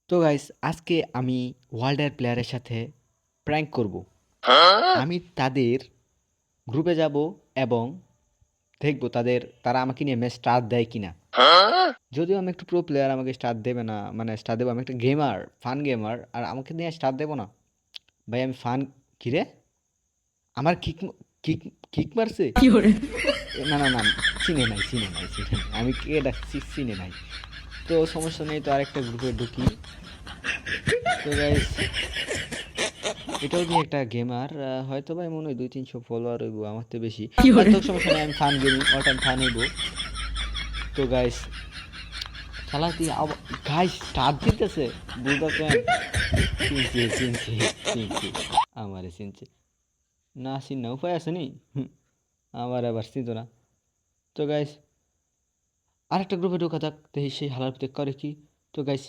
তো গাইস আজকে আমি ওয়ার্ল্ডের প্লেয়ারের সাথে প্র্যাঙ্ক করব। আমি তাদের গ্রুপে যাব এবং দেখব তারা আমাকে নিয়ে ম্যাচ স্টার্ট দেয় কিনা। যদিও আমি একটু প্রো প্লেয়ার, আমাকে স্টার্ট দেবে না, মানে স্টার্ট দেবো, আমি একটা গেমার, ফান গেমার, আর আমাকে নিয়ে স্টার্ট দেবো না। ভাই আমি ফান। কিরে, আমার কিক কিক কিক মারছে। না না না, চিনে নাই, আমি কে ডাকছি চিনে নাই। তো সমস্যা নেই, তো আরেকটা গ্রুপে ঢুকি। তো গাইস এটাও নিয়ে একটা গেমার, হয়তো ভাই মনে হয় 200-300 ফলোয়ার হইব, আমার তো বেশি। তো সমস্যা নেই, আমি fun gaming, all time fun হইব। তো গাইস শালা তুই গাইস স্টার্ট দিতেছে, বুঝতেছেন? চিনছি আমারে চিনছে। না চিন্না উপায় আছে নি? আমার আবার চিনতো না। তো গাইস আরেকটা গ্রুপে ঢোকা যাক, দেখি সেই হালার করে কি। তো গাইস